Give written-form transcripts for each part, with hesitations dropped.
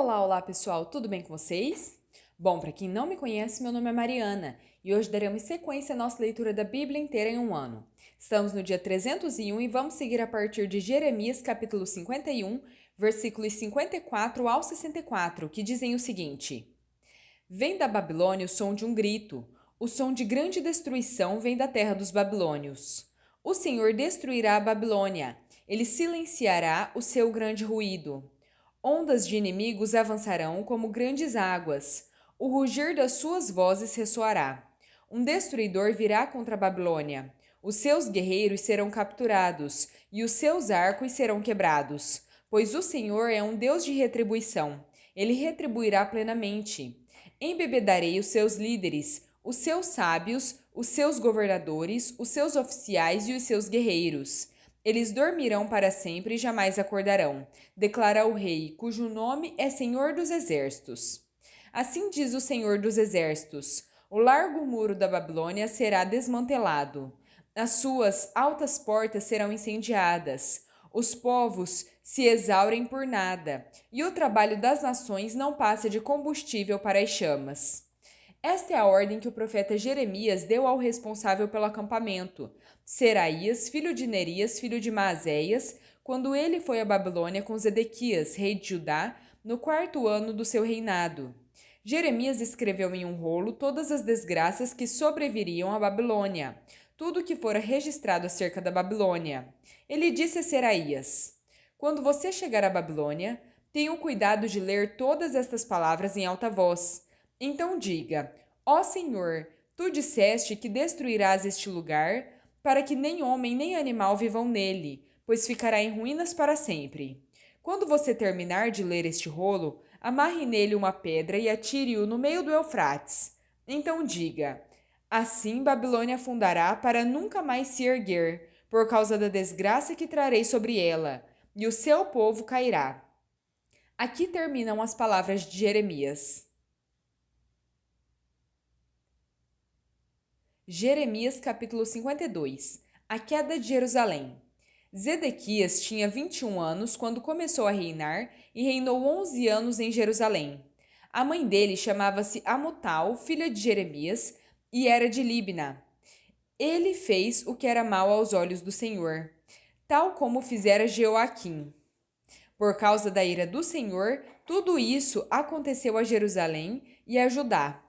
Olá, olá pessoal, tudo bem com vocês? Bom, para quem não me conhece, meu nome é Mariana e hoje daremos sequência à nossa leitura da Bíblia inteira em um ano. Estamos no dia 301 e vamos seguir a partir de Jeremias capítulo 51, versículos 54 ao 64, que dizem o seguinte: Vem da Babilônia o som de um grito, o som de grande destruição vem da terra dos babilônios. O Senhor destruirá a Babilônia, ele silenciará o seu grande ruído. Ondas de inimigos avançarão como grandes águas. O rugir das suas vozes ressoará. Um destruidor virá contra a Babilônia. Os seus guerreiros serão capturados e os seus arcos serão quebrados, pois o Senhor é um Deus de retribuição. Ele retribuirá plenamente. Embebedarei os seus líderes, os seus sábios, os seus governadores, os seus oficiais e os seus guerreiros. Eles dormirão para sempre e jamais acordarão, declara o rei, cujo nome é Senhor dos Exércitos. Assim diz o Senhor dos Exércitos: o largo muro da Babilônia será desmantelado. As suas altas portas serão incendiadas. Os povos se exaurem por nada, e o trabalho das nações não passa de combustível para as chamas. Esta é a ordem que o profeta Jeremias deu ao responsável pelo acampamento, Seraías, filho de Nerias, filho de Maazéias, quando ele foi à Babilônia com Zedequias, rei de Judá, no 4º ano do seu reinado. Jeremias escreveu em um rolo todas as desgraças que sobreviriam à Babilônia, tudo o que fora registrado acerca da Babilônia. Ele disse a Seraías: Quando você chegar à Babilônia, tenha o cuidado de ler todas estas palavras em alta voz. Então diga: Ó Senhor, tu disseste que destruirás este lugar, para que nem homem nem animal vivam nele, pois ficará em ruínas para sempre. Quando você terminar de ler este rolo, amarre nele uma pedra e atire-o no meio do Eufrates. Então diga: Assim Babilônia afundará para nunca mais se erguer, por causa da desgraça que trarei sobre ela, e o seu povo cairá. Aqui terminam as palavras de Jeremias. Jeremias capítulo 52. A queda de Jerusalém. Zedequias tinha 21 anos quando começou a reinar e reinou 11 anos em Jerusalém. A mãe dele chamava-se Amutal, filha de Jeremias, e era de Libna. Ele fez o que era mal aos olhos do Senhor, tal como fizera Jeoaquim. Por causa da ira do Senhor, tudo isso aconteceu a Jerusalém e a Judá.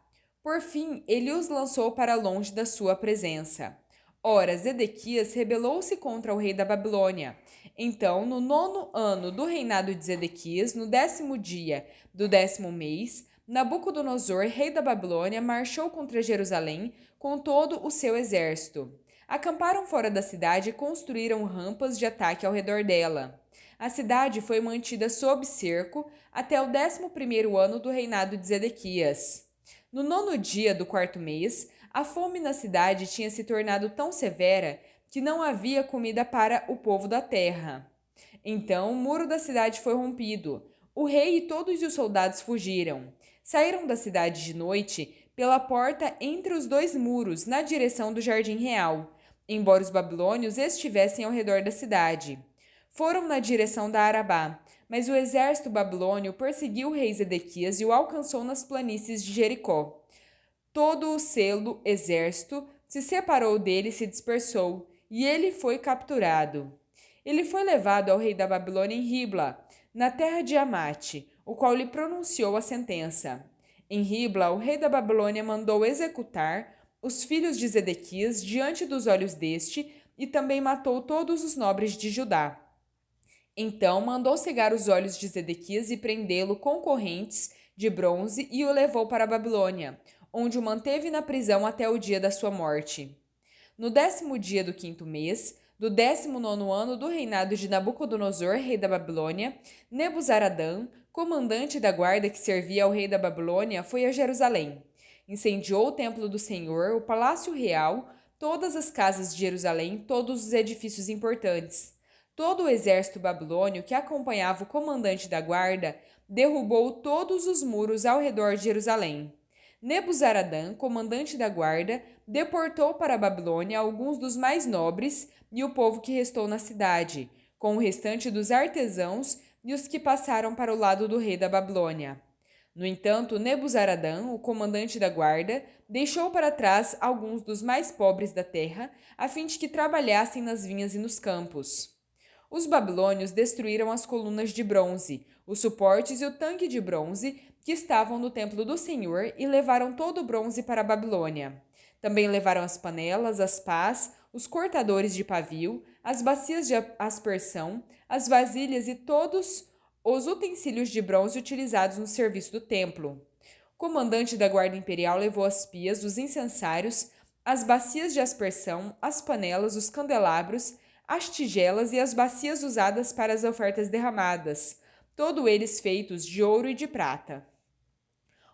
Por fim, ele os lançou para longe da sua presença. Ora, Zedequias rebelou-se contra o rei da Babilônia. Então, no 9º ano do reinado de Zedequias, no 10º dia do 10º mês, Nabucodonosor, rei da Babilônia, marchou contra Jerusalém com todo o seu exército. Acamparam fora da cidade e construíram rampas de ataque ao redor dela. A cidade foi mantida sob cerco até o 11º ano do reinado de Zedequias. No 9º dia do 4º mês, a fome na cidade tinha se tornado tão severa que não havia comida para o povo da terra. Então o muro da cidade foi rompido. O rei e todos os soldados fugiram. Saíram da cidade de noite pela porta entre os dois muros, na direção do jardim real, embora os babilônios estivessem ao redor da cidade. Foram na direção da Arabá, mas o exército babilônio perseguiu o rei Zedequias e o alcançou nas planícies de Jericó. Todo o selo exército se separou dele e se dispersou, e ele foi capturado. Ele foi levado ao rei da Babilônia em Ribla, na terra de Amate, o qual lhe pronunciou a sentença. Em Ribla, o rei da Babilônia mandou executar os filhos de Zedequias diante dos olhos deste e também matou todos os nobres de Judá. Então mandou cegar os olhos de Zedequias e prendê-lo com correntes de bronze e o levou para a Babilônia, onde o manteve na prisão até o dia da sua morte. No 10º dia do 5º mês, do 19º ano do reinado de Nabucodonosor, rei da Babilônia, Nebuzaradã, comandante da guarda que servia ao rei da Babilônia, foi a Jerusalém. Incendiou o templo do Senhor, o palácio real, todas as casas de Jerusalém, todos os edifícios importantes. Todo o exército babilônio que acompanhava o comandante da guarda derrubou todos os muros ao redor de Jerusalém. Nebuzaradã, comandante da guarda, deportou para a Babilônia alguns dos mais nobres e o povo que restou na cidade, com o restante dos artesãos e os que passaram para o lado do rei da Babilônia. No entanto, Nebuzaradã, o comandante da guarda, deixou para trás alguns dos mais pobres da terra, a fim de que trabalhassem nas vinhas e nos campos. Os babilônios destruíram as colunas de bronze, os suportes e o tanque de bronze que estavam no templo do Senhor e levaram todo o bronze para a Babilônia. Também levaram as panelas, as pás, os cortadores de pavio, as bacias de aspersão, as vasilhas e todos os utensílios de bronze utilizados no serviço do templo. O comandante da guarda imperial levou as pias, os incensários, as bacias de aspersão, as panelas, os candelabros, as tigelas e as bacias usadas para as ofertas derramadas, todos eles feitos de ouro e de prata.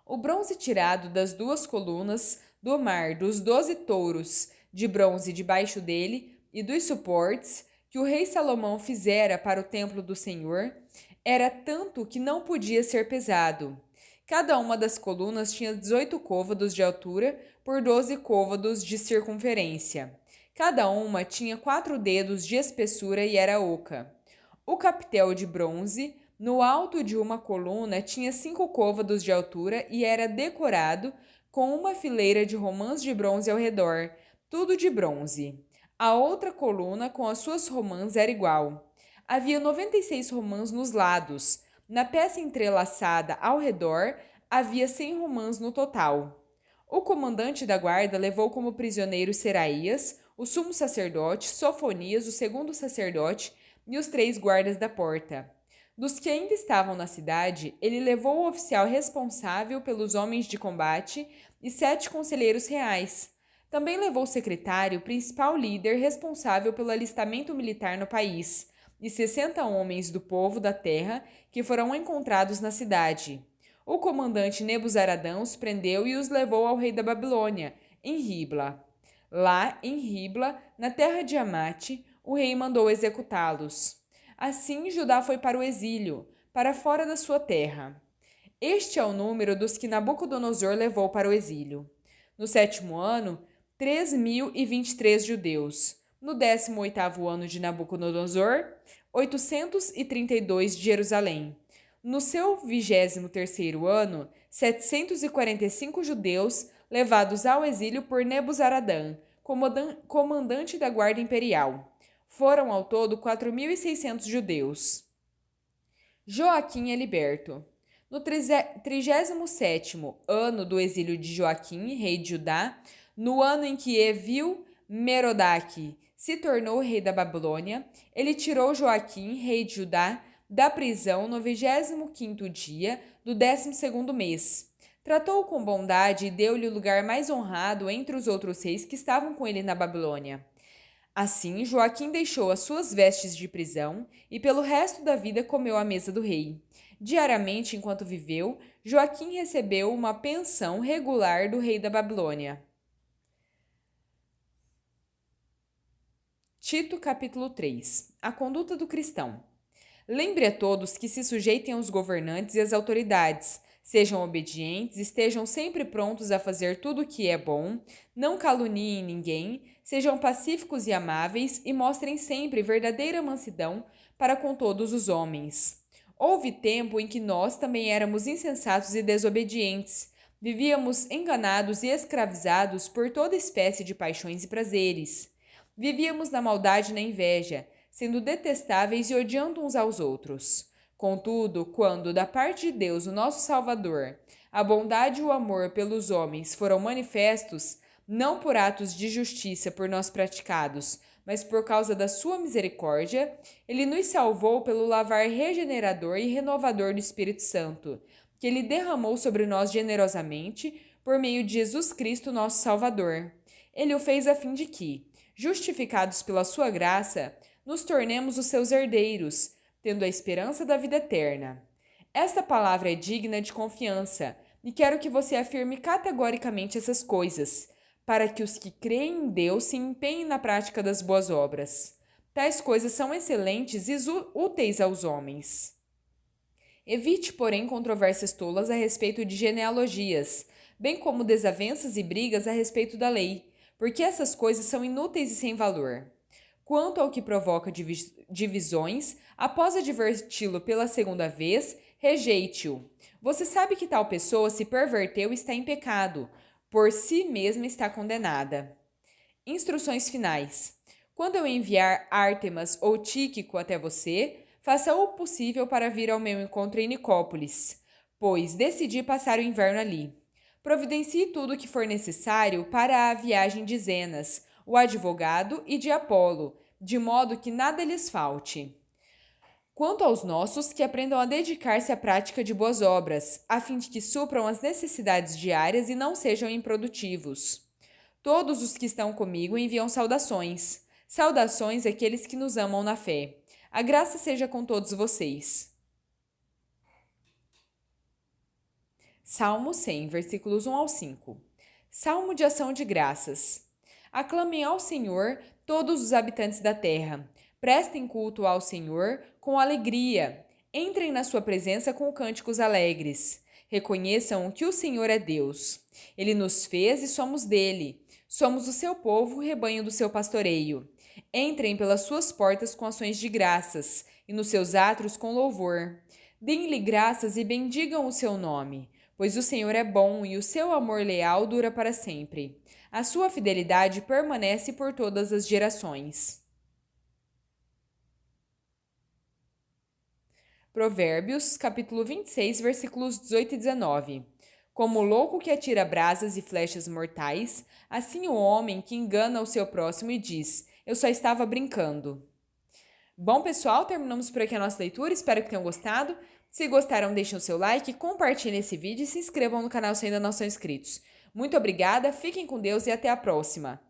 O bronze tirado das duas colunas do mar, dos 12 touros de bronze debaixo dele e dos suportes que o rei Salomão fizera para o templo do Senhor, era tanto que não podia ser pesado. Cada uma das colunas tinha 18 côvados de altura por 12 côvados de circunferência. Cada uma tinha 4 dedos de espessura e era oca. O capitel de bronze, no alto de uma coluna, tinha 5 côvados de altura e era decorado com uma fileira de romãs de bronze ao redor, tudo de bronze. A outra coluna, com as suas romãs, era igual. Havia 96 romãs nos lados. Na peça entrelaçada ao redor, havia 100 romãs no total. O comandante da guarda levou como prisioneiros Seraías, o sumo sacerdote, Sofonias, o segundo sacerdote, e os 3 guardas da porta. Dos que ainda estavam na cidade, ele levou o oficial responsável pelos homens de combate e 7 conselheiros reais. Também levou o secretário, principal líder responsável pelo alistamento militar no país, e 60 homens do povo da terra que foram encontrados na cidade. O comandante Nebuzaradã os prendeu e os levou ao rei da Babilônia, em Ribla. Lá, em Ribla, na terra de Amate, o rei mandou executá-los. Assim, Judá foi para o exílio, para fora da sua terra. Este é o número dos que Nabucodonosor levou para o exílio. No 7º ano, 3.023 judeus. No 18º ano de Nabucodonosor, 832 de Jerusalém. No seu 23º ano, 745 judeus levados ao exílio por Nebuzaradã, comandante da guarda imperial. Foram ao todo 4.600 judeus. Joaquim é liberto. No 37º ano do exílio de Joaquim, rei de Judá, no ano em que Evil-Merodach se tornou rei da Babilônia, ele tirou Joaquim, rei de Judá, da prisão no 25º dia do 12º mês. Tratou-o com bondade e deu-lhe o lugar mais honrado entre os outros reis que estavam com ele na Babilônia. Assim, Joaquim deixou as suas vestes de prisão e pelo resto da vida comeu à mesa do rei. Diariamente, enquanto viveu, Joaquim recebeu uma pensão regular do rei da Babilônia. Tito, capítulo 3. A conduta do cristão. Lembre a todos que se sujeitem aos governantes e às autoridades, sejam obedientes, estejam sempre prontos a fazer tudo o que é bom, não caluniem ninguém, sejam pacíficos e amáveis e mostrem sempre verdadeira mansidão para com todos os homens. Houve tempo em que nós também éramos insensatos e desobedientes, vivíamos enganados e escravizados por toda espécie de paixões e prazeres. Vivíamos na maldade e na inveja, sendo detestáveis e odiando uns aos outros. Contudo, quando, da parte de Deus, o nosso Salvador, a bondade e o amor pelos homens foram manifestos, não por atos de justiça por nós praticados, mas por causa da sua misericórdia, ele nos salvou pelo lavar regenerador e renovador do Espírito Santo, que ele derramou sobre nós generosamente por meio de Jesus Cristo, nosso Salvador. Ele o fez a fim de que, justificados pela sua graça, nos tornemos os seus herdeiros, tendo a esperança da vida eterna. Esta palavra é digna de confiança, e quero que você afirme categoricamente essas coisas, para que os que creem em Deus se empenhem na prática das boas obras. Tais coisas são excelentes e úteis aos homens. Evite, porém, controvérsias tolas a respeito de genealogias, bem como desavenças e brigas a respeito da lei, porque essas coisas são inúteis e sem valor. Quanto ao que provoca divisões, Após adverti-lo pela segunda vez, rejeite-o. Você sabe que tal pessoa se perverteu e está em pecado, por si mesma está condenada. Instruções finais. Quando eu enviar Ártemas ou Tíquico até você, faça o possível para vir ao meu encontro em Nicópolis, pois decidi passar o inverno ali. Providencie tudo o que for necessário para a viagem de Zenas, o advogado e de Apolo, de modo que nada lhes falte. Quanto aos nossos, que aprendam a dedicar-se à prática de boas obras, a fim de que supram as necessidades diárias e não sejam improdutivos. Todos os que estão comigo enviam saudações. Saudações àqueles que nos amam na fé. A graça seja com todos vocês. Salmo 100, versículos 1 ao 5. Salmo de ação de graças. Aclamem ao Senhor todos os habitantes da terra. Prestem culto ao Senhor com alegria. Entrem na sua presença com cânticos alegres. Reconheçam que o Senhor é Deus. Ele nos fez e somos dele. Somos o seu povo, o rebanho do seu pastoreio. Entrem pelas suas portas com ações de graças e nos seus átrios com louvor. Deem-lhe graças e bendigam o seu nome, pois o Senhor é bom e o seu amor leal dura para sempre. A sua fidelidade permanece por todas as gerações. Provérbios, capítulo 26, versículos 18 e 19. Como o louco que atira brasas e flechas mortais, assim o homem que engana o seu próximo e diz: eu só estava brincando. Bom, pessoal, terminamos por aqui a nossa leitura. Espero que tenham gostado. Se gostaram, deixem o seu like, compartilhem esse vídeo e se inscrevam no canal se ainda não são inscritos. Muito obrigada, fiquem com Deus e até a próxima!